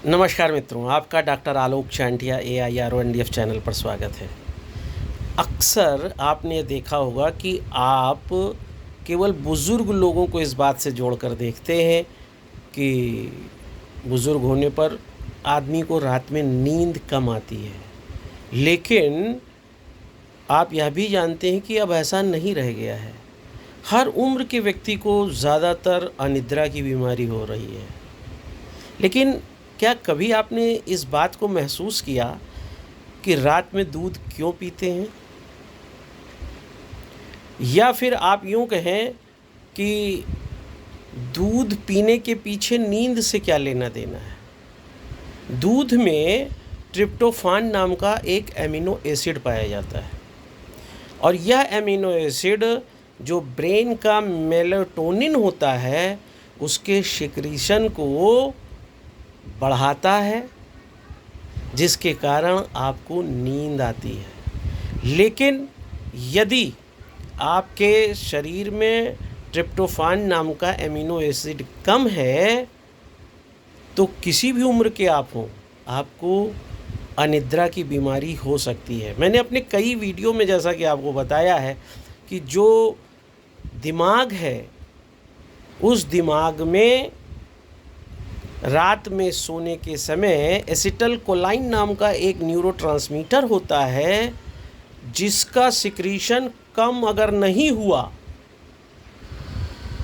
नमस्कार मित्रों, आपका डॉक्टर आलोक चांटिया AIRONDF चैनल पर स्वागत है। अक्सर आपने देखा होगा कि आप केवल बुज़ुर्ग लोगों को इस बात से जोड़कर देखते हैं कि बुज़ुर्ग होने पर आदमी को रात में नींद कम आती है। लेकिन आप यह भी जानते हैं कि अब ऐसा नहीं रह गया है। हर उम्र के व्यक्ति को ज़्यादातर अनिद्रा की बीमारी हो रही है। लेकिन क्या कभी आपने इस बात को महसूस किया कि रात में दूध क्यों पीते हैं? या फिर आप यूँ कहें कि दूध पीने के पीछे नींद से क्या लेना देना है? दूध में ट्रिप्टोफान नाम का एक एमिनो एसिड पाया जाता है और यह एमिनो एसिड जो ब्रेन का मेलाटोनिन होता है उसके सिक्रीशन को बढ़ाता है, जिसके कारण आपको नींद आती है। लेकिन यदि आपके शरीर में ट्रिप्टोफान नाम का एमिनो एसिड कम है तो किसी भी उम्र के आप हों, आपको अनिद्रा की बीमारी हो सकती है। मैंने अपने कई वीडियो में जैसा कि आपको बताया है कि जो दिमाग है उस दिमाग में रात में सोने के समय एसिटाइलकोलाइन नाम का एक न्यूरोट्रांसमीटर होता है, जिसका सिक्रीशन कम अगर नहीं हुआ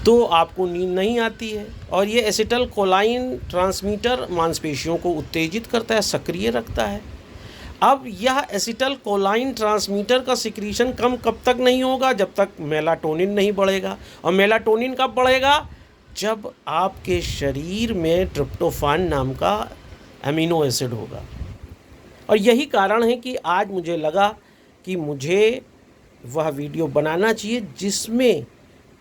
तो आपको नींद नहीं आती है। और ये एसिटाइलकोलाइन ट्रांसमीटर मांसपेशियों को उत्तेजित करता है, सक्रिय रखता है। अब यह एसिटाइलकोलाइन ट्रांसमीटर का सिक्रीशन कम कब तक नहीं होगा? जब तक मेलाटोनिन नहीं बढ़ेगा। और मेलाटोनिन कब बढ़ेगा? जब आपके शरीर में ट्रिप्टोफान नाम का एमिनो एसिड होगा। और यही कारण है कि आज मुझे लगा कि मुझे वह वीडियो बनाना चाहिए जिसमें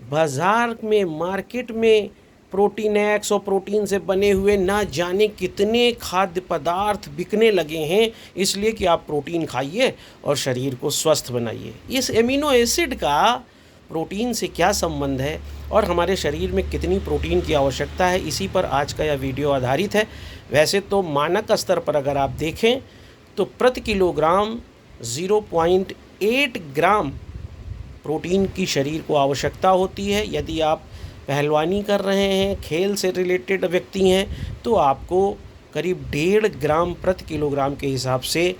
बाज़ार में, मार्केट में प्रोटीन एक्स और प्रोटीन से बने हुए ना जाने कितने खाद्य पदार्थ बिकने लगे हैं, इसलिए कि आप प्रोटीन खाइए और शरीर को स्वस्थ बनाइए। इस एमिनो एसिड का प्रोटीन से क्या संबंध है और हमारे शरीर में कितनी प्रोटीन की आवश्यकता है, इसी पर आज का यह वीडियो आधारित है। वैसे तो मानक स्तर पर अगर आप देखें तो प्रति किलोग्राम 0.8 ग्राम प्रोटीन की शरीर को आवश्यकता होती है। यदि आप पहलवानी कर रहे हैं, खेल से रिलेटेड व्यक्ति हैं, तो आपको करीब 1.5 ग्राम प्रति किलोग्राम के हिसाब से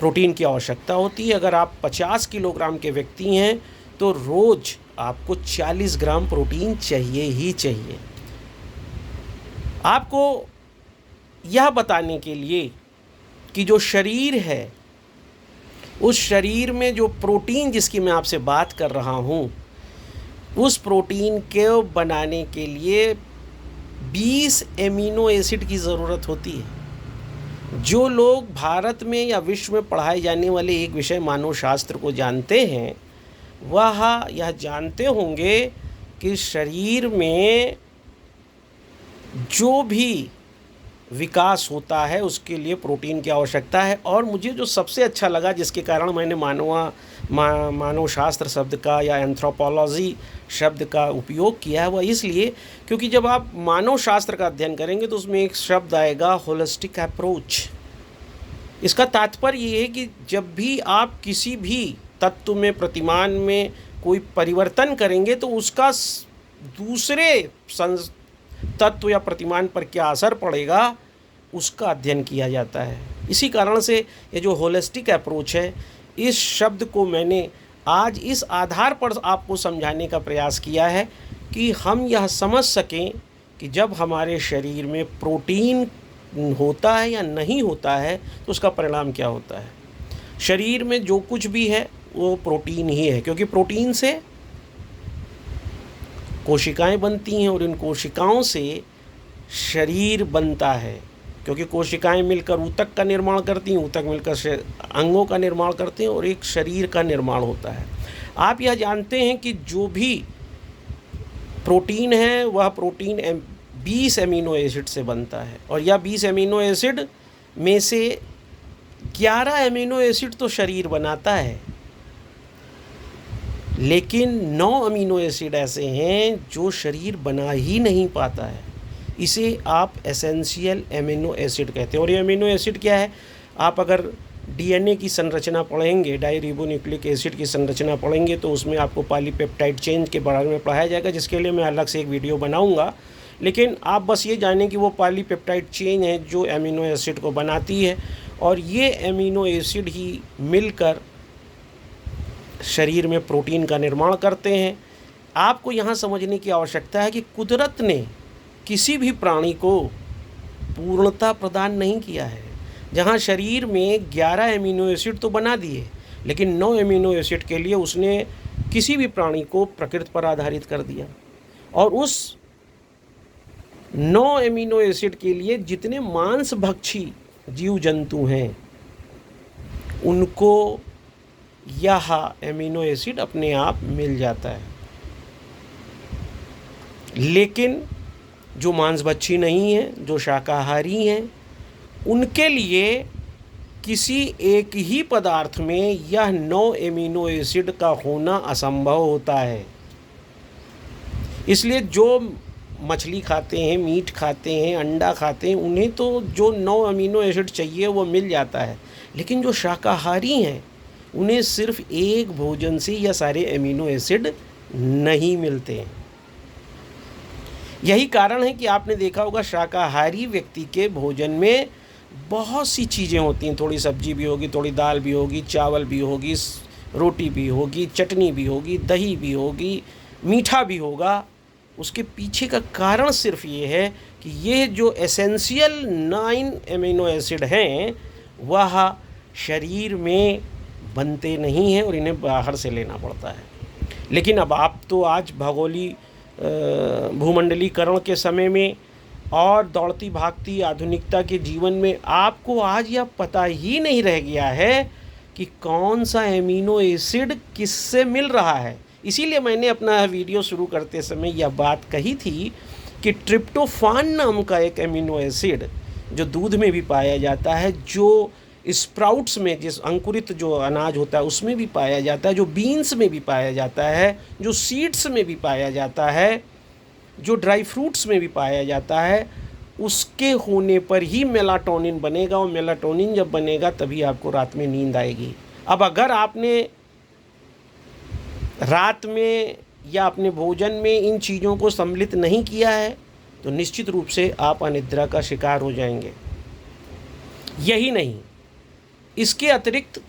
प्रोटीन की आवश्यकता होती है। अगर आप 50 किलोग्राम के व्यक्ति हैं तो रोज़ आपको 40 ग्राम प्रोटीन चाहिए ही चाहिए। आपको यह बताने के लिए कि जो शरीर है उस शरीर में जो प्रोटीन जिसकी मैं आपसे बात कर रहा हूँ, उस प्रोटीन को बनाने के लिए 20 एमिनो एसिड की ज़रूरत होती है। जो लोग भारत में या विश्व में पढ़ाए जाने वाले एक विषय मानव शास्त्र को जानते हैं वह यह जानते होंगे कि शरीर में जो भी विकास होता है उसके लिए प्रोटीन की आवश्यकता है। और मुझे जो सबसे अच्छा लगा, जिसके कारण मैंने मानव शास्त्र शब्द का या एंथ्रोपोलॉजी शब्द का उपयोग किया है, वह इसलिए क्योंकि जब आप मानव शास्त्र का अध्ययन करेंगे तो उसमें एक शब्द आएगा होलिस्टिक अप्रोच। इसका तात्पर्य ये है कि जब भी आप किसी भी तत्व में, प्रतिमान में कोई परिवर्तन करेंगे तो उसका दूसरे तत्व या प्रतिमान पर क्या असर पड़ेगा उसका अध्ययन किया जाता है। इसी कारण से ये जो होलिस्टिक अप्रोच है, इस शब्द को मैंने आज इस आधार पर आपको समझाने का प्रयास किया है कि हम यह समझ सकें कि जब हमारे शरीर में प्रोटीन होता है या नहीं होता है तो उसका परिणाम क्या होता है। शरीर में जो कुछ भी है वो प्रोटीन ही है, क्योंकि प्रोटीन से कोशिकाएं बनती हैं और इन कोशिकाओं से शरीर बनता है, क्योंकि कोशिकाएं मिलकर ऊतक का निर्माण करती हैं, ऊतक मिलकर अंगों का निर्माण करते हैं और एक शरीर का निर्माण होता है। आप यह जानते हैं कि जो भी प्रोटीन है वह प्रोटीन 20 एमिनो एसिड से बनता है और यह 20 एमिनो एसिड में से 11 एमिनो एसिड तो शरीर बनाता है, लेकिन 9 अमीनो एसिड ऐसे हैं जो शरीर बना ही नहीं पाता है। इसे आप एसेंशियल एमिनो एसिड कहते हैं। और ये अमीनो एसिड क्या है, आप अगर डीएनए की संरचना पढ़ेंगे, डायरिबोन्यूक्लिक एसिड की संरचना पढ़ेंगे, तो उसमें आपको पॉलीपेप्टाइड चेन के बारे में पढ़ाया जाएगा, जिसके लिए मैं अलग से एक वीडियो बनाऊंगा। लेकिन आप बस ये जानें कि वो पॉलीपेप्टाइड चेन है जो एमिनो एसिड को बनाती है, और ये एमिनो एसिड ही मिलकर शरीर में प्रोटीन का निर्माण करते हैं। आपको यहाँ समझने की आवश्यकता है कि कुदरत ने किसी भी प्राणी को पूर्णता प्रदान नहीं किया है। जहाँ शरीर में 11 एमिनो एसिड तो बना दिए, लेकिन 9 एमिनो एसिड के लिए उसने किसी भी प्राणी को प्रकृति पर आधारित कर दिया, और उस 9 एमिनो एसिड के लिए जितने मांसभक्षी जीव जंतु हैं उनको यह एमिनो एसिड अपने आप मिल जाता है। लेकिन जो मांसभक्षी नहीं हैं, जो शाकाहारी हैं, उनके लिए किसी एक ही पदार्थ में यह 9 एमिनो एसिड का होना असंभव होता है। इसलिए जो मछली खाते हैं, मीट खाते हैं, अंडा खाते हैं, उन्हें तो जो 9 अमीनो एसिड चाहिए वो मिल जाता है। लेकिन जो शाकाहारी हैं उन्हें सिर्फ एक भोजन से यह सारे अमीनो एसिड नहीं मिलते हैं। यही कारण है कि आपने देखा होगा शाकाहारी व्यक्ति के भोजन में बहुत सी चीज़ें होती हैं, थोड़ी सब्जी भी होगी, थोड़ी दाल भी होगी, चावल भी होगी, रोटी भी होगी, चटनी भी होगी, दही भी होगी, मीठा भी होगा। उसके पीछे का कारण सिर्फ ये है कि ये जो एसेंशियल 9 एमिनो एसिड हैं वह शरीर में बनते नहीं हैं और इन्हें बाहर से लेना पड़ता है। लेकिन अब आप तो आज भूमंडलीकरण के समय में और दौड़ती भागती आधुनिकता के जीवन में आपको आज यह पता ही नहीं रह गया है कि कौन सा एमिनो एसिड किससे मिल रहा है। इसीलिए मैंने अपना वीडियो शुरू करते समय यह बात कही थी कि ट्रिप्टोफान नाम का एक एमिनो एसिड जो दूध में भी पाया जाता है, जो स्प्राउट्स में, जिस अंकुरित जो अनाज होता है उसमें भी पाया जाता है, जो बीन्स में भी पाया जाता है, जो सीड्स में भी पाया जाता है, जो ड्राई फ्रूट्स में भी पाया जाता है, उसके होने पर ही मेलाटोनिन बनेगा। और मेलाटोनिन जब बनेगा तभी आपको रात में नींद आएगी। अब अगर आपने रात में या अपने भोजन में इन चीज़ों को सम्मिलित नहीं किया है तो निश्चित रूप से आप अनिद्रा का शिकार हो जाएंगे। यही नहीं, इसके अतिरिक्त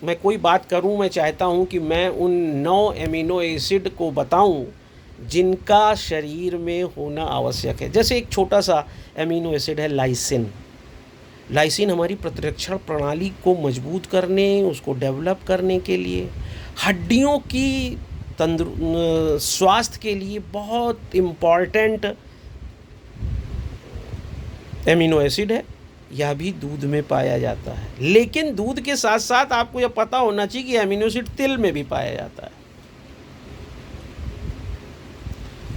मैं कोई बात करूं, मैं चाहता हूं कि मैं उन 9 एमिनो एसिड को बताऊं जिनका शरीर में होना आवश्यक है। जैसे एक छोटा सा एमिनो एसिड है लाइसिन। लाइसिन हमारी प्रतिरक्षण प्रणाली को मजबूत करने, उसको डेवलप करने के लिए, हड्डियों की स्वास्थ्य के लिए बहुत इम्पॉर्टेंट एमिनो एसिड है। यह भी दूध में पाया जाता है। लेकिन दूध के साथ साथ आपको यह पता होना चाहिए कि एमिनो एसिड तिल में भी पाया जाता है।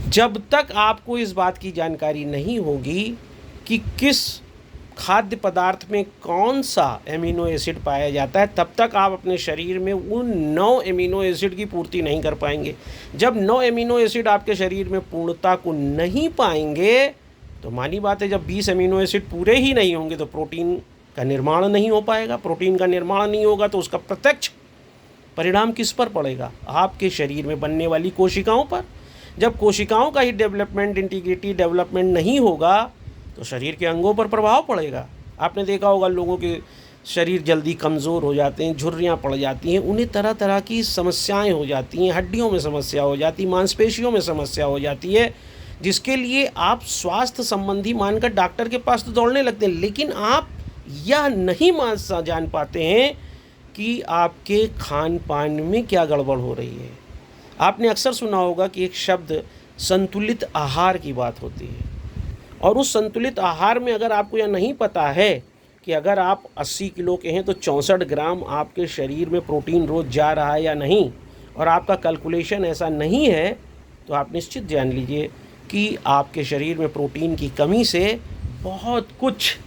जब तक आपको इस बात की जानकारी नहीं होगी कि किस खाद्य पदार्थ में कौन सा एमिनो एसिड पाया जाता है, तब तक आप अपने शरीर में उन 9 एमिनो एसिड की पूर्ति नहीं कर पाएंगे। जब 9 एमिनो एसिड आपके शरीर में पूर्णता को नहीं पाएंगे तो मानी बात है, जब 20 एमिनो एसिड पूरे ही नहीं होंगे तो प्रोटीन का निर्माण नहीं हो पाएगा। प्रोटीन का निर्माण नहीं होगा तो उसका प्रत्यक्ष परिणाम किस पर पड़ेगा? आपके शरीर में बनने वाली कोशिकाओं पर। जब कोशिकाओं का ही डेवलपमेंट, इंटीग्रिटी डेवलपमेंट नहीं होगा तो शरीर के अंगों पर प्रभाव पड़ेगा। आपने देखा होगा लोगों के शरीर जल्दी कमज़ोर हो जाते हैं, झुर्रियाँ पड़ जाती हैं, उन्हें तरह तरह की समस्याएं हो जाती हैं, हड्डियों में समस्या हो जाती है, मांसपेशियों में समस्या हो जाती है, जिसके लिए आप स्वास्थ्य संबंधी मानकर डॉक्टर के पास तो दौड़ने लगते हैं। लेकिन आप यह नहीं जान पाते हैं कि आपके खान पान में क्या गड़बड़ हो रही है। आपने अक्सर सुना होगा कि एक शब्द संतुलित आहार की बात होती है, और उस संतुलित आहार में अगर आपको यह नहीं पता है कि अगर आप 80 किलो के हैं तो 64 ग्राम आपके शरीर में प्रोटीन रोज़ जा रहा है या नहीं, और आपका कैलकुलेशन ऐसा नहीं है, तो आप निश्चित जान लीजिए कि आपके शरीर में प्रोटीन की कमी से बहुत कुछ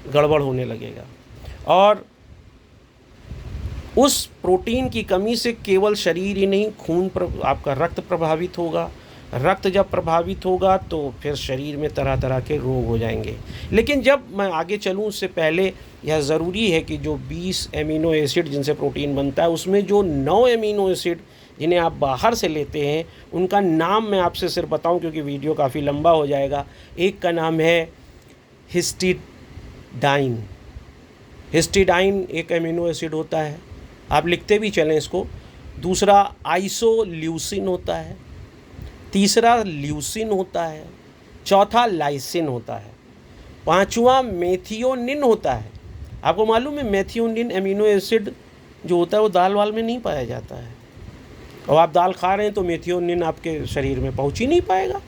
गड़बड़ होने लगेगा। और उस प्रोटीन की कमी से केवल शरीर ही नहीं, आपका रक्त प्रभावित होगा, रक्त जब प्रभावित होगा तो फिर शरीर में तरह तरह के रोग हो जाएंगे। लेकिन जब मैं आगे चलूँ उससे पहले यह ज़रूरी है कि जो 20 एमिनो एसिड जिनसे प्रोटीन बनता है उसमें जो 9 एमिनो एसिड जिन्हें आप बाहर से लेते हैं उनका नाम मैं आपसे सिर्फ बताऊं क्योंकि वीडियो काफ़ी लंबा हो जाएगा। एक का नाम है हिस्टिडाइन। हिस्टिडाइन एक एमिनो एसिड होता है, आप लिखते भी चलें इसको। दूसरा आइसोल्यूसिन होता है, तीसरा ल्यूसिन होता है, चौथा लाइसिन होता है, पांचवा मेथियोनिन होता है। आपको मालूम है मेथियोनिन एमिनो एसिड जो होता है वो दाल वाल में नहीं पाया जाता है, और आप दाल खा रहे हैं तो मेथियोनिन आपके शरीर में पहुंच ही नहीं पाएगा।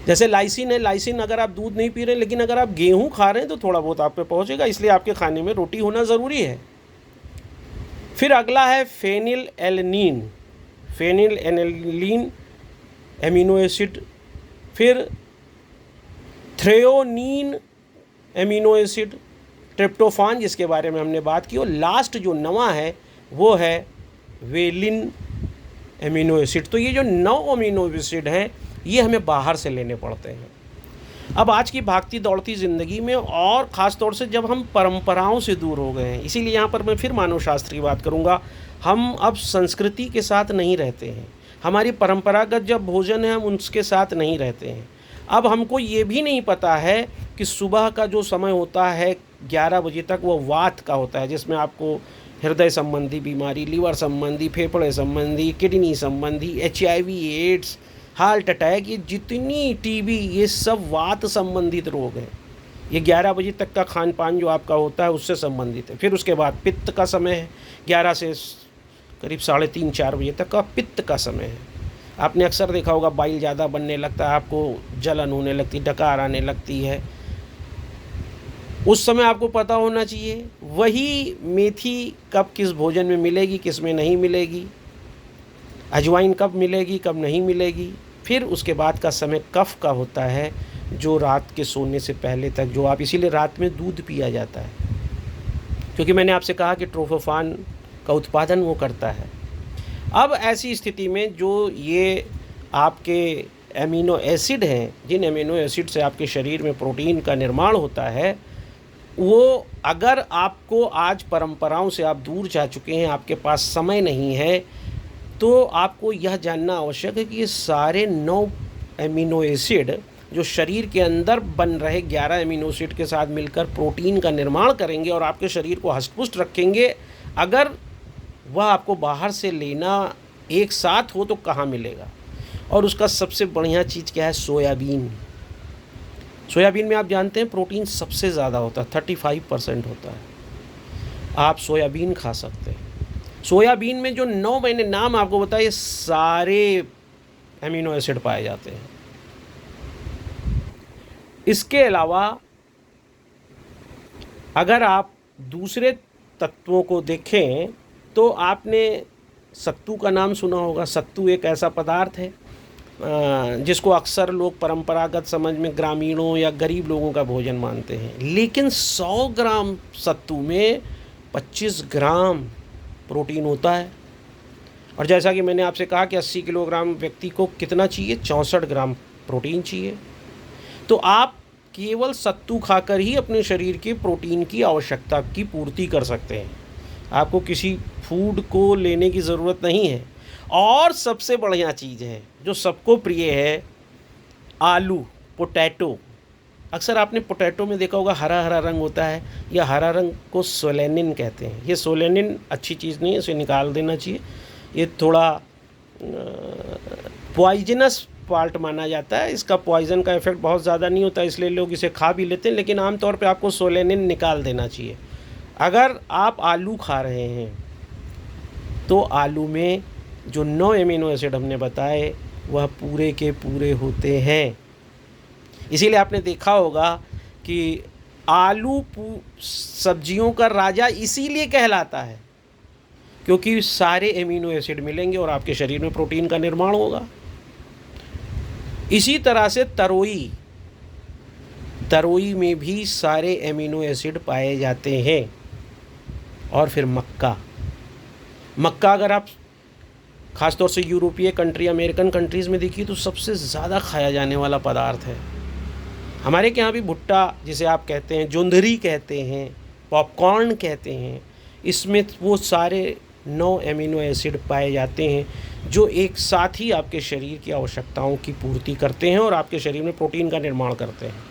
जैसे लाइसिन है, लाइसिन अगर आप दूध नहीं पी रहे हैं लेकिन अगर आप गेहूं खा रहे हैं तो थोड़ा बहुत आप पे पहुंचेगा, इसलिए आपके खाने में रोटी होना ज़रूरी है। फिर अगला है phenyl alanine, phenyl aniline amino acid. फिर थ्रेओनीन एमिनो एसिड, ट्रिप्टोफान जिसके बारे में हमने बात की, और लास्ट जो नवा है वो है वेलिन एमिनो एसिड। तो ये जो 9 अमीनो एसिड हैं ये हमें बाहर से लेने पड़ते हैं। अब आज की भागती दौड़ती ज़िंदगी में और ख़ास तौर से जब हम परंपराओं से दूर हो गए हैं, इसीलिए यहाँ पर मैं फिर मानव शास्त्री बात करूँगा, हम अब संस्कृति के साथ नहीं रहते हैं। हमारी परंपरागत जब भोजन है हम उसके साथ नहीं रहते हैं। अब हमको ये भी नहीं पता है कि सुबह का जो समय होता है 11 बजे तक वो वात का होता है, जिसमें आपको हृदय संबंधी बीमारी, लीवर संबंधी, फेफड़े संबंधी, किडनी संबंधी, HIV, एड्स, हार्ट अटैक, ये जितनी टीबी, ये सब वात संबंधित रोग हैं। ये 11 बजे तक का खान पान जो आपका होता है उससे संबंधित है। फिर उसके बाद पित्त का समय है, 11 से करीब 3:30-4 बजे तक का पित्त का समय है। आपने अक्सर देखा होगा बाइल ज़्यादा बनने लगता है, आपको जलन होने लगती, डकार आने लगती है। उस समय आपको पता होना चाहिए वही मेथी कब किस भोजन में मिलेगी, किस में नहीं मिलेगी, अजवाइन कब मिलेगी, कब नहीं मिलेगी। फिर उसके बाद का समय कफ का होता है, जो रात के सोने से पहले तक, जो आप इसीलिए रात में दूध पिया जाता है, क्योंकि मैंने आपसे कहा कि ट्रोफोफान का उत्पादन वो करता है। अब ऐसी स्थिति में जो ये आपके एमिनो एसिड हैं, जिन एमिनो एसिड से आपके शरीर में प्रोटीन का निर्माण होता है, वो अगर आपको आज परंपराओं से आप दूर जा चुके हैं, आपके पास समय नहीं है, तो आपको यह जानना आवश्यक है कि ये सारे 9 एमिनो एसिड जो शरीर के अंदर बन रहे 11 एमिनो एसिड के साथ मिलकर प्रोटीन का निर्माण करेंगे और आपके शरीर को हष्ट-पुष्ट रखेंगे। अगर वह आपको बाहर से लेना एक साथ हो तो कहाँ मिलेगा? और उसका सबसे बढ़िया चीज़ क्या है? सोयाबीन। सोयाबीन में आप जानते हैं प्रोटीन सबसे ज़्यादा होता है, 35% होता है। आप सोयाबीन खा सकते हैं। सोयाबीन में जो 9 मैंने नाम आपको बताए, ये सारे एमिनो एसिड पाए जाते हैं। इसके अलावा अगर आप दूसरे तत्वों को देखें तो आपने सत्तू का नाम सुना होगा। सत्तू एक ऐसा पदार्थ है जिसको अक्सर लोग परंपरागत समझ में ग्रामीणों या गरीब लोगों का भोजन मानते हैं, लेकिन 100 ग्राम सत्तू में 25 ग्राम प्रोटीन होता है। और जैसा कि मैंने आपसे कहा कि 80 किलोग्राम व्यक्ति को कितना चाहिए? 64 ग्राम प्रोटीन चाहिए। तो आप केवल सत्तू खाकर ही अपने शरीर के प्रोटीन की आवश्यकता की पूर्ति कर सकते हैं, आपको किसी फूड को लेने की ज़रूरत नहीं है। और सबसे बढ़िया चीज़ है जो सबको प्रिय है, आलू, पोटैटो। अक्सर आपने पोटैटो में देखा होगा हरा हरा रंग होता है, या हरा रंग को सोलेनिन कहते हैं। ये सोलेनिन अच्छी चीज़ नहीं है, इसे निकाल देना चाहिए। ये थोड़ा पॉइजनस पार्ट माना जाता है, इसका पॉइज़न का इफ़ेक्ट बहुत ज़्यादा नहीं होता, इसलिए लोग इसे खा भी लेते हैं, लेकिन आमतौर पे आपको सोलेनिन निकाल देना चाहिए। अगर आप आलू खा रहे हैं तो आलू में जो 9 एमिनो एसिड हमने बताए वह पूरे के पूरे होते हैं। इसीलिए आपने देखा होगा कि आलू सब्जियों का राजा इसीलिए कहलाता है क्योंकि सारे एमिनो एसिड मिलेंगे और आपके शरीर में प्रोटीन का निर्माण होगा। इसी तरह से तरोई में भी सारे एमिनो एसिड पाए जाते हैं। और फिर मक्का अगर आप ख़ासतौर से यूरोपीय कंट्री, अमेरिकन कंट्रीज़ में देखिए तो सबसे ज़्यादा खाया जाने वाला पदार्थ है। हमारे के यहाँ भी भुट्टा जिसे आप कहते हैं, जोंधरी कहते हैं, पॉपकॉर्न कहते हैं, इसमें वो सारे 9 एमिनो एसिड पाए जाते हैं जो एक साथ ही आपके शरीर की आवश्यकताओं की पूर्ति करते हैं और आपके शरीर में प्रोटीन का निर्माण करते हैं।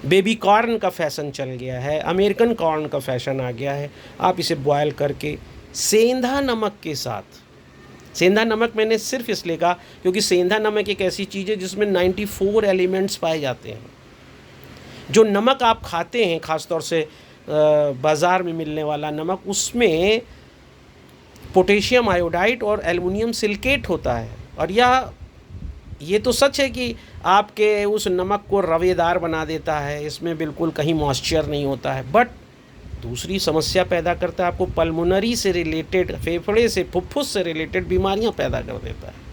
बेबी कॉर्न का फैशन चल गया है, अमेरिकन कॉर्न का फैशन आ गया है। आप इसे बॉयल करके सेंधा नमक के साथ, सेंधा नमक मैंने सिर्फ इसलिए कहा क्योंकि सेंधा नमक एक ऐसी चीज़ है जिसमें 94 एलिमेंट्स पाए जाते हैं। जो नमक आप खाते हैं, ख़ासतौर से बाज़ार में मिलने वाला नमक, उसमें पोटेशियम आयोडाइड और एल्युमिनियम सिलिकेट होता है। और ये तो सच है कि आपके उस नमक को रवेदार बना देता है, इसमें बिल्कुल कहीं मॉइस्चर नहीं होता है, बट दूसरी समस्या पैदा करता है, आपको पल्मोनरी से रिलेटेड, फेफड़े से, फुफ्फुस से रिलेटेड बीमारियां पैदा कर देता है।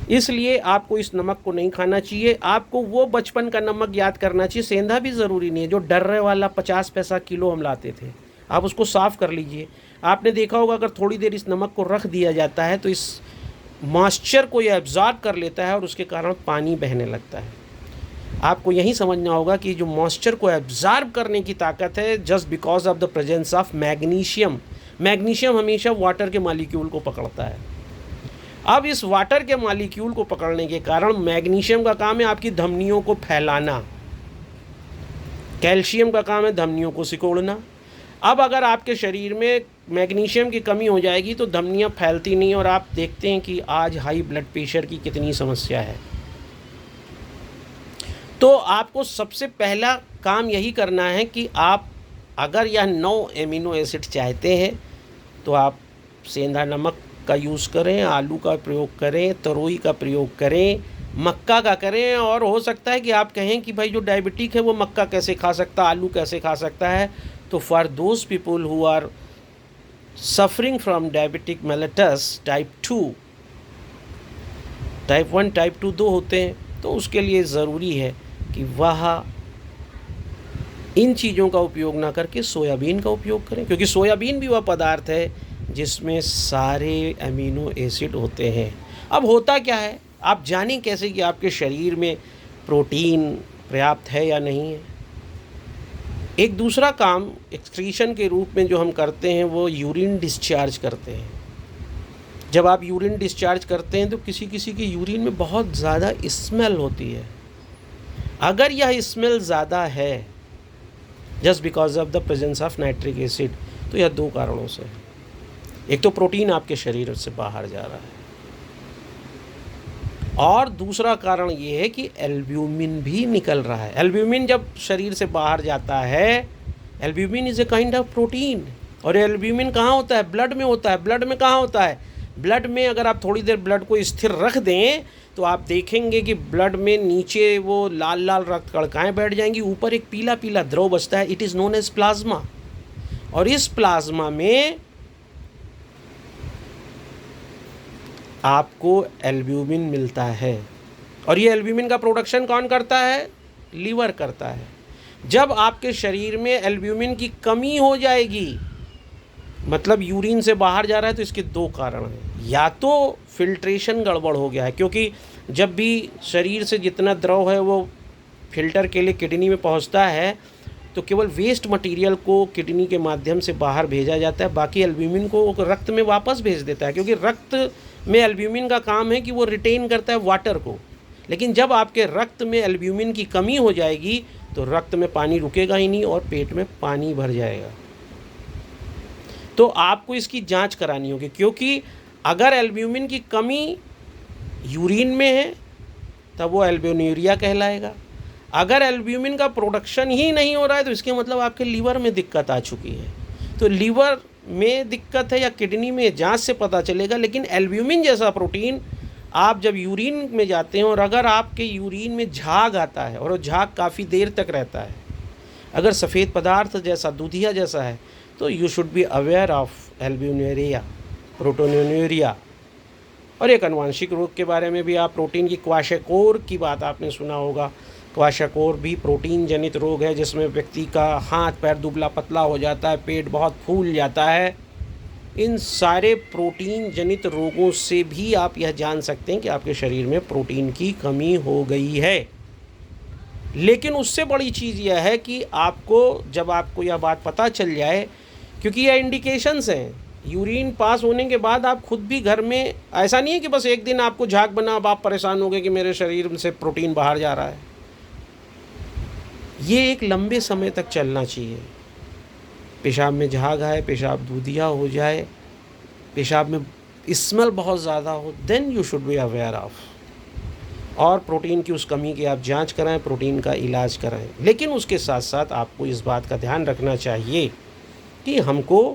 इसलिए आपको इस नमक को नहीं खाना चाहिए। आपको वो बचपन का नमक याद करना चाहिए, सेंधा भी ज़रूरी नहीं है, जो डर्रे वाला 50 पैसा किलो हम लाते थे, आप उसको साफ़ कर लीजिए। आपने देखा होगा अगर थोड़ी देर इस नमक को रख दिया जाता है तो इस मॉइस्चर को ये एब्जॉर्ब कर लेता है और उसके कारण पानी बहने लगता है। आपको यही समझना होगा कि जो मॉइस्चर को एब्जॉर्ब करने की ताकत है, just because of the presence of magnesium. Magnesium हमेशा वाटर के मॉलिक्यूल को पकड़ता है। अब इस वाटर के मॉलिक्यूल को पकड़ने के कारण मैग्नीशियम का काम है आपकी धमनियों को फैलाना, कैल्शियम का काम है धमनियों को सिकोड़ना। अब अगर आपके शरीर में मैग्नीशियम की कमी हो जाएगी तो धमनियाँ फैलती नहीं, और आप देखते हैं कि आज हाई ब्लड प्रेशर की कितनी समस्या है। तो आपको सबसे पहला काम यही करना है कि आप अगर यह 9 एमिनो एसिड चाहते हैं तो आप सेंधा नमक का यूज़ करें, आलू का प्रयोग करें, तरोई का प्रयोग करें, मक्का का करें। और हो सकता है कि आप कहें कि भाई जो डायबिटिक है वो मक्का कैसे खा सकता है, आलू कैसे खा सकता है। तो for those people who are suffering from diabetic mellitus type 2, type 1 type 2 दो होते हैं, तो उसके लिए ज़रूरी है कि वह इन चीज़ों का उपयोग ना करके सोयाबीन का उपयोग करें, क्योंकि सोयाबीन भी वह पदार्थ है जिसमें सारे अमीनो एसिड होते हैं। अब होता क्या है, आप जानें कैसे कि आपके शरीर में प्रोटीन पर्याप्त है या नहीं है। एक दूसरा काम एक्सक्रीशन के रूप में जो हम करते हैं वो यूरिन डिस्चार्ज करते हैं। जब आप यूरिन डिस्चार्ज करते हैं तो किसी किसी की यूरिन में बहुत ज़्यादा स्मेल होती है। अगर यह स्मेल ज़्यादा है just because of the presence of nitric acid, तो यह 2 कारणों से है। एक तो प्रोटीन आपके शरीर से बाहर जा रहा है, और दूसरा कारण ये है कि एल्ब्यूमिन भी निकल रहा है। एल्ब्यूमिन जब शरीर से बाहर जाता है, albumin is a kind of protein, और एल्ब्यूमिन कहाँ होता है, ब्लड में होता है। ब्लड में कहाँ होता है, ब्लड में। अगर आप थोड़ी देर ब्लड को स्थिर रख दें तो आप देखेंगे कि ब्लड में नीचे वो लाल लाल रक्त कणिकाएँ बैठ जाएंगी, ऊपर एक पीला पीला द्रव बचता है, it is known as plasma. और इस प्लाज्मा में आपको एल्ब्यूमिन मिलता है, और ये एल्ब्यूमिन का प्रोडक्शन कौन करता है, लीवर करता है। जब आपके शरीर में एल्ब्यूमिन की कमी हो जाएगी, मतलब यूरिन से बाहर जा रहा है, तो इसके 2 कारण हैं। या तो फिल्ट्रेशन गड़बड़ हो गया है, क्योंकि जब भी शरीर से जितना द्रव है वो फिल्टर के लिए किडनी में पहुंचता है तो केवल वेस्ट मटेरियल को किडनी के माध्यम से बाहर भेजा जाता है, बाकी एल्ब्यूमिन को रक्त में वापस भेज देता है, क्योंकि रक्त में एल्ब्यूमिन का काम है कि वो रिटेन करता है वाटर को। लेकिन जब आपके रक्त में एल्ब्यूमिन की कमी हो जाएगी तो रक्त में पानी रुकेगा ही नहीं और पेट में पानी भर जाएगा। तो आपको इसकी जांच करानी होगी, क्योंकि अगर एल्ब्यूमिन की कमी यूरिन में है तब वो एल्ब्यूमिनुरिया कहलाएगा। अगर एल्ब्यूमिन का प्रोडक्शन ही नहीं हो रहा है तो इसके मतलब आपके लीवर में दिक्कत आ चुकी है। तो लीवर में दिक्कत है या किडनी में, जांच से पता चलेगा। लेकिन एल्ब्यूमिन जैसा प्रोटीन आप जब यूरिन में जाते हैं और अगर आपके यूरिन में झाग आता है और वो झाग काफ़ी देर तक रहता है, अगर सफ़ेद पदार्थ जैसा, दूधिया जैसा है, तो you should be aware of albuminuria, proteinuria. और एक आनुवंशिक रोग के बारे में भी आप, प्रोटीन की क्वाशेकोर की बात आपने सुना होगा। क्वाशेकोर भी प्रोटीन जनित रोग है जिसमें व्यक्ति का हाथ पैर दुबला पतला हो जाता है, पेट बहुत फूल जाता है। इन सारे प्रोटीन जनित रोगों से भी आप यह जान सकते हैं कि आपके शरीर में प्रोटीन की कमी हो गई है। लेकिन उससे बड़ी चीज़ यह है कि आपको जब आपको यह बात पता चल जाए, क्योंकि यह इंडिकेशंस हैं, यूरिन पास होने के बाद आप खुद भी घर में, ऐसा नहीं है कि बस एक दिन आपको झाग बना अब आप परेशान हो गए कि मेरे शरीर से प्रोटीन बाहर जा रहा है। ये एक लंबे समय तक चलना चाहिए। पेशाब में झाग आए, पेशाब दूधिया हो जाए, पेशाब में स्मेल बहुत ज़्यादा हो, then you should be aware of, और प्रोटीन की उस कमी की आप जांच कराएं, प्रोटीन का इलाज कराएं। लेकिन उसके साथ साथ आपको इस बात का ध्यान रखना चाहिए कि हमको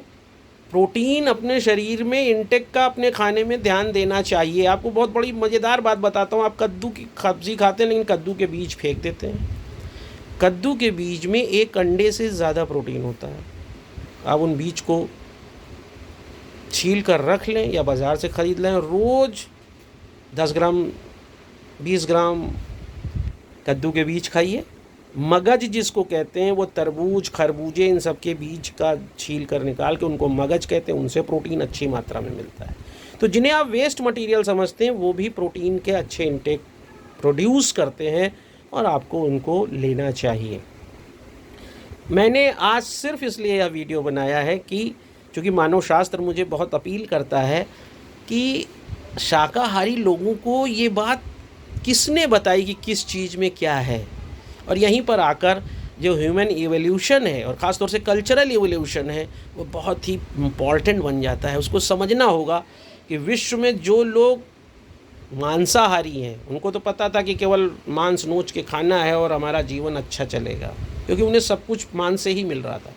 प्रोटीन अपने शरीर में इंटेक का अपने खाने में ध्यान देना चाहिए। आपको बहुत बड़ी मज़ेदार बात बताता हूँ, आप कद्दू की सब्ज़ी खाते हैं लेकिन कद्दू के बीज फेंक देते हैं। कद्दू के बीज में एक अंडे से ज़्यादा प्रोटीन होता है। आप उन बीज को छील कर रख लें या बाज़ार से ख़रीद लें, रोज़ 10 ग्राम 20 ग्राम कद्दू के बीज खाइए। मगज जिसको कहते हैं, वो तरबूज, खरबूजे, इन सब के बीज का छील कर निकाल के उनको मगज कहते हैं, उनसे प्रोटीन अच्छी मात्रा में मिलता है। तो जिन्हें आप वेस्ट मटेरियल समझते हैं वो भी प्रोटीन के अच्छे इंटेक प्रोड्यूस करते हैं और आपको उनको लेना चाहिए। मैंने आज सिर्फ इसलिए यह वीडियो बनाया है कि चूँकि मानव शास्त्र मुझे बहुत अपील करता है कि शाकाहारी लोगों को ये बात किसने बताई कि किस चीज़ में क्या है, और यहीं पर आकर जो ह्यूमन इवोल्यूशन है और ख़ास तौर से कल्चरल इवोल्यूशन है वो बहुत ही इम्पॉर्टेंट बन जाता है। उसको समझना होगा कि विश्व में जो लोग मांसाहारी हैं उनको तो पता था कि केवल मांस नोच के खाना है और हमारा जीवन अच्छा चलेगा, क्योंकि उन्हें सब कुछ मांस से ही मिल रहा था।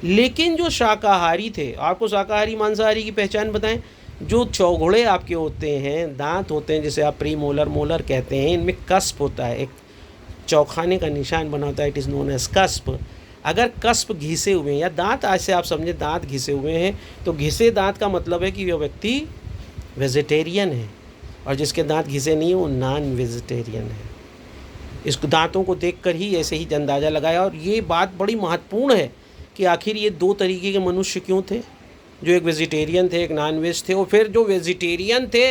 लेकिन जो शाकाहारी थे, आपको शाकाहारी मांसाहारी की पहचान बताएं, जो चौघड़े आपके होते हैं, दांत होते हैं जिसे आप प्रीमोलर मोलर कहते हैं, इनमें कस्प होता है, एक चौखाने का निशान बना होता है, it is known as cusp. अगर कस्प घिसे हुए हैं या दांत, आज से आप समझें दांत घिसे हुए हैं, तो घिसे दांत का मतलब है कि वह व्यक्ति वेजिटेरियन है, और जिसके दांत घिसे नहीं है वो नॉन वेजिटेरियन है। इसको दांतों को देखकर ही ऐसे ही अंदाज़ा लगाया। और ये बात बड़ी महत्वपूर्ण है कि आखिर ये दो तरीके के मनुष्य क्यों थे, जो एक वेजिटेरियन थे, एक नॉन वेज थे, और फिर जो वेजिटेरियन थे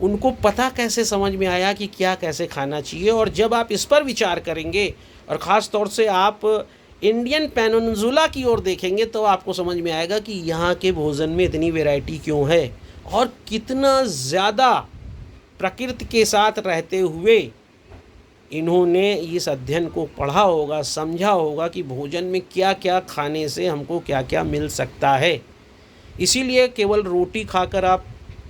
उनको पता कैसे समझ में आया कि क्या कैसे खाना चाहिए। और जब आप इस पर विचार करेंगे और ख़ास तौर से आप इंडियन पेनिनसुला की ओर देखेंगे तो आपको समझ में आएगा कि यहाँ के भोजन में इतनी वैरायटी क्यों है, और कितना ज़्यादा प्रकृति के साथ रहते हुए इन्होंने इस अध्ययन को पढ़ा होगा, समझा होगा कि भोजन में क्या क्या खाने से हमको क्या क्या मिल सकता है। इसीलिए केवल रोटी खाकर आप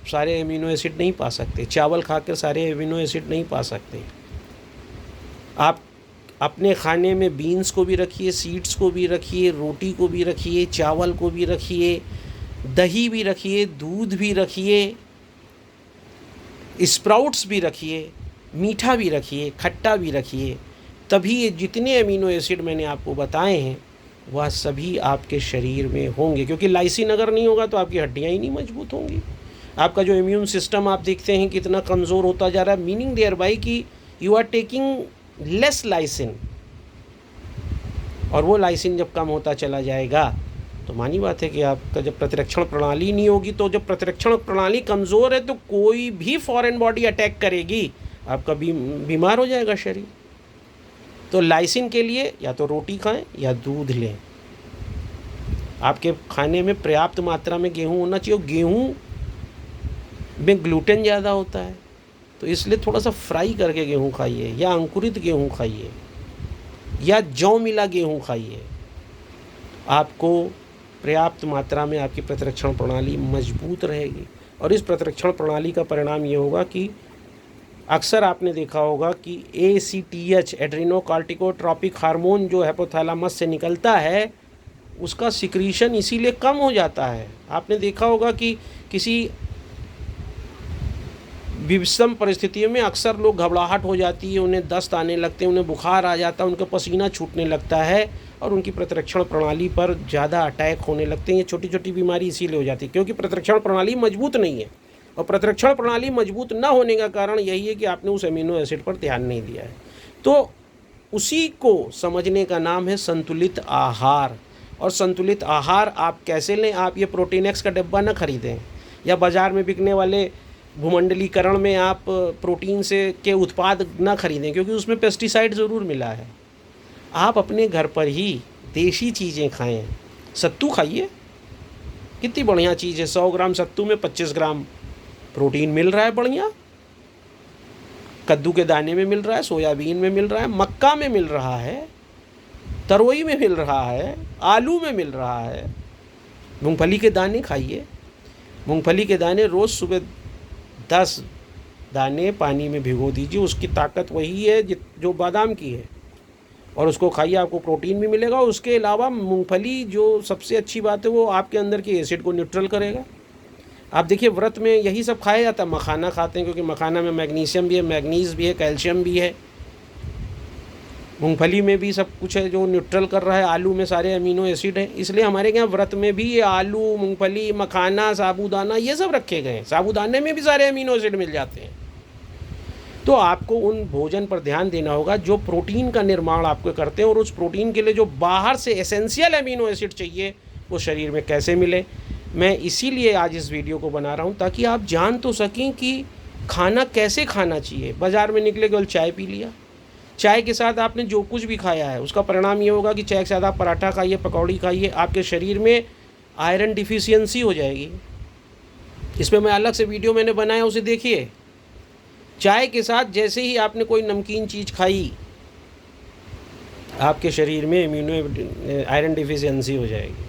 सारे एमिनो एसिड नहीं पा सकते, चावल खाकर सारे एमिनो एसिड नहीं पा सकते। आप अपने खाने में बीन्स को भी रखिए, सीड्स को भी रखिए, रोटी को भी रखिए, चावल को भी रखिए, दही भी रखिए, दूध भी रखिए, स्प्राउट्स भी रखिए, मीठा भी रखिए, खट्टा भी रखिए। तभी ये जितने अमीनो एसिड मैंने आपको बताए हैं वह सभी आपके शरीर में होंगे, क्योंकि लाइसिन अगर नहीं होगा तो आपकी हड्डियाँ ही नहीं मजबूत होंगी। आपका जो इम्यून सिस्टम आप देखते हैं कितना कमज़ोर होता जा रहा है, मीनिंग देयर बाय कि you are taking less lysine, और वो लाइसिन जब कम होता चला जाएगा तो मानी बात है कि आपका जब प्रतिरक्षण प्रणाली नहीं होगी, तो जब प्रतिरक्षण प्रणाली कमज़ोर है तो कोई भी फॉरेन बॉडी अटैक करेगी, आपका बीमार हो जाएगा शरीर। तो लाइसिन के लिए या तो रोटी खाएं या दूध लें। आपके खाने में पर्याप्त मात्रा में गेहूं होना चाहिए। गेहूं में ग्लूटेन ज़्यादा होता है, तो इसलिए थोड़ा सा फ्राई करके गेहूं खाइए, या अंकुरित गेहूं खाइए, या जौ मिला गेहूं खाइए। आपको पर्याप्त मात्रा में आपकी प्रतिरक्षण प्रणाली मजबूत रहेगी, और इस प्रतिरक्षण प्रणाली का परिणाम ये होगा कि अक्सर आपने देखा होगा कि ACTH एड्रेनोकार्टिकोट्रोपिक हार्मोन जो हाइपोथैलेमस से निकलता है उसका सिक्रीशन इसीलिए कम हो जाता है। आपने देखा होगा कि किसी विषम परिस्थितियों में अक्सर लोग घबराहट हो जाती है, उन्हें दस्त आने लगते हैं, उन्हें बुखार आ जाता है, उनका पसीना छूटने लगता है, और उनकी प्रतिरक्षण प्रणाली पर ज़्यादा अटैक होने लगते हैं। ये छोटी छोटी बीमारी इसीलिए हो जाती है क्योंकि प्रतिरक्षण प्रणाली मजबूत नहीं है, और प्रतिरक्षण प्रणाली मजबूत न होने का कारण यही है कि आपने उस एमिनो एसिड पर ध्यान नहीं दिया है। तो उसी को समझने का नाम है संतुलित आहार। और संतुलित आहार आप कैसे लें। आप ये प्रोटीन एक्स का डिब्बा ना खरीदें या बाज़ार में बिकने वाले भूमंडलीकरण में आप प्रोटीन से के उत्पाद ना खरीदें, क्योंकि उसमें पेस्टिसाइड ज़रूर मिला है। आप अपने घर पर ही देसी चीज़ें खाएं। सत्तू खाइए, कितनी बढ़िया चीज़ है। 100 ग्राम सत्तू में 25 ग्राम प्रोटीन मिल रहा है बढ़िया। कद्दू के दाने में मिल रहा है, सोयाबीन में मिल रहा है, मक्का में मिल रहा है, तरोई में मिल रहा है, आलू में मिल रहा है। मूंगफली के दाने खाइए। मूंगफली के दाने रोज़ सुबह 10 दाने पानी में भिगो दीजिए। उसकी ताकत वही है जो बादाम की है, और उसको खाइए, आपको प्रोटीन भी मिलेगा। उसके अलावा मूंगफली जो सबसे अच्छी बात है वो आपके अंदर के एसिड को न्यूट्रल करेगा। आप देखिए व्रत में यही सब खाया जाता है। मखाना खाते हैं क्योंकि मखाना में मैग्नीशियम भी है, मैग्नीज भी है, कैल्शियम भी है। मूंगफली में भी सब कुछ है जो न्यूट्रल कर रहा है। आलू में सारे अमीनो एसिड हैं, इसलिए हमारे यहाँ व्रत में भी ये आलू, मूंगफली, मखाना, साबूदाना ये सब रखे गए हैं। साबूदाने में भी सारे अमीनो एसिड मिल जाते हैं। तो आपको उन भोजन पर ध्यान देना होगा जो प्रोटीन का निर्माण आपको करते हैं, और उस प्रोटीन के लिए जो बाहर से एसेंशियल अमीनो एसिड चाहिए वो शरीर में कैसे मिले। मैं इसीलिए आज इस वीडियो को बना रहा हूँ ताकि आप जान तो सकें कि खाना कैसे खाना चाहिए। बाज़ार में निकले केवल चाय पी लिया, चाय के साथ आपने जो कुछ भी खाया है उसका परिणाम ये होगा कि चाय के साथ आप पराठा खाइए, पकौड़ी खाइए, आपके शरीर में आयरन डिफिशियंसी हो जाएगी। इस पर मैं अलग से वीडियो मैंने बनाया, उसे देखिए। चाय के साथ जैसे ही आपने कोई नमकीन चीज़ खाई, आपके शरीर में आयरन डिफिशियंसी हो जाएगी।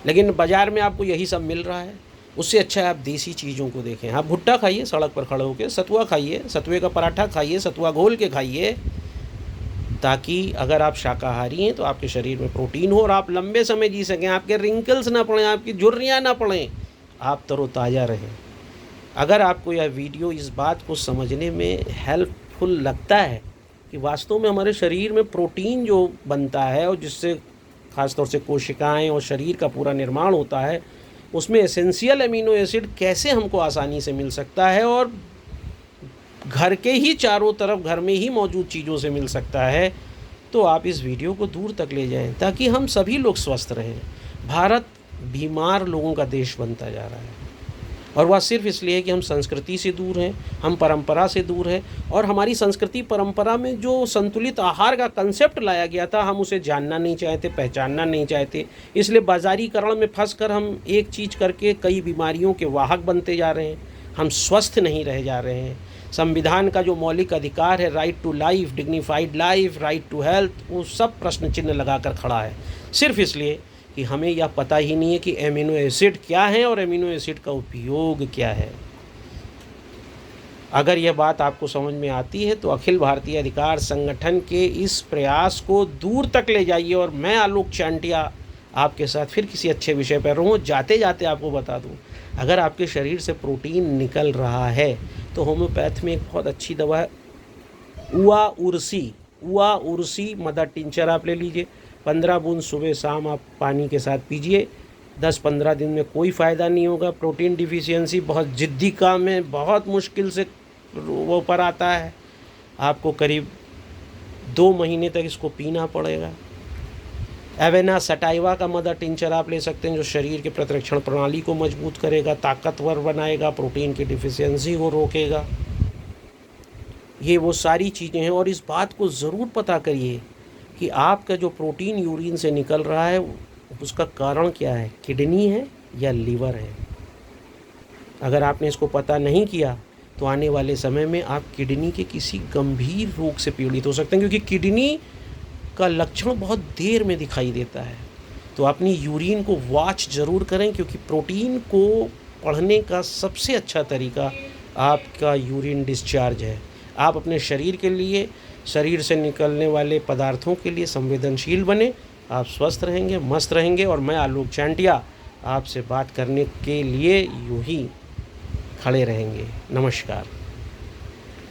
लेकिन बाज़ार में आपको यही सब मिल रहा है। उससे अच्छा है आप देसी चीज़ों को देखें। आप भुट्टा खाइए सड़क पर खड़े होकर, सतुआ खाइए, सतुए का पराठा खाइए, सतुआ घोल के खाइए, ताकि अगर आप शाकाहारी हैं तो आपके शरीर में प्रोटीन हो और आप लंबे समय जी सकें, आपके रिंकल्स ना पड़ें, आपकी झुर्रियाँ ना पड़ें, आप तरोताज़ा रहें। अगर आपको यह वीडियो इस बात को समझने में हेल्पफुल लगता है कि वास्तव में हमारे शरीर में प्रोटीन जो बनता है और जिससे ख़ासतौर से कोशिकाएं और शरीर का पूरा निर्माण होता है, उसमें एसेंशियल अमीनो एसिड कैसे हमको आसानी से मिल सकता है और घर के ही चारों तरफ घर में ही मौजूद चीज़ों से मिल सकता है, तो आप इस वीडियो को दूर तक ले जाएं ताकि हम सभी लोग स्वस्थ रहें। भारत बीमार लोगों का देश बनता जा रहा है, और वह सिर्फ इसलिए कि हम संस्कृति से दूर हैं, हम परंपरा से दूर हैं, और हमारी संस्कृति परंपरा में जो संतुलित आहार का कंसेप्ट लाया गया था हम उसे जानना नहीं चाहते, पहचानना नहीं चाहते। इसलिए बाज़ारीकरण में फंसकर हम एक चीज़ करके कई बीमारियों के वाहक बनते जा रहे हैं। हम स्वस्थ नहीं रह जा रहे हैं। संविधान का जो मौलिक अधिकार है, right to life, dignified life, right to health, वो सब प्रश्न चिन्ह लगाकर खड़ा है, सिर्फ इसलिए कि हमें यह पता ही नहीं है कि एमिनो एसिड क्या है और एमिनो एसिड का उपयोग क्या है। अगर यह बात आपको समझ में आती है तो अखिल भारतीय अधिकार संगठन के इस प्रयास को दूर तक ले जाइए, और मैं आलोक चांटिया आपके साथ फिर किसी अच्छे विषय पर रहूँ। जाते जाते आपको बता दूँ, अगर आपके शरीर से प्रोटीन निकल रहा है तो होम्योपैथ में एक बहुत अच्छी दवा है उआ उर्सी मदर टिंचर आप ले लीजिए। 15 बूंद सुबह शाम आप पानी के साथ पीजिए। 10-15 दिन में कोई फ़ायदा नहीं होगा। प्रोटीन डिफिशियंसी बहुत ज़िद्दी काम है, बहुत मुश्किल से वो पर आता है। आपको करीब 2 महीने तक इसको पीना पड़ेगा। एवेना सटाइवा का मदर टिंचर आप ले सकते हैं, जो शरीर के प्रतिरक्षण प्रणाली को मजबूत करेगा, ताकतवर बनाएगा, प्रोटीन की डिफिशियंसी को रोकेगा। ये वो सारी चीज़ें हैं, और इस बात को ज़रूर पता करिए कि आपका जो प्रोटीन यूरिन से निकल रहा है उसका कारण क्या है, किडनी है या लीवर है। अगर आपने इसको पता नहीं किया तो आने वाले समय में आप किडनी के किसी गंभीर रोग से पीड़ित हो सकते हैं, क्योंकि किडनी का लक्षण बहुत देर में दिखाई देता है। तो अपनी यूरिन को वॉच ज़रूर करें, क्योंकि प्रोटीन को पढ़ने का सबसे अच्छा तरीका आपका यूरिन डिस्चार्ज है। आप अपने शरीर के लिए, शरीर से निकलने वाले पदार्थों के लिए संवेदनशील बने, आप स्वस्थ रहेंगे, मस्त रहेंगे। और मैं आलोक चांटिया आपसे बात करने के लिए यूं ही खड़े रहेंगे। नमस्कार।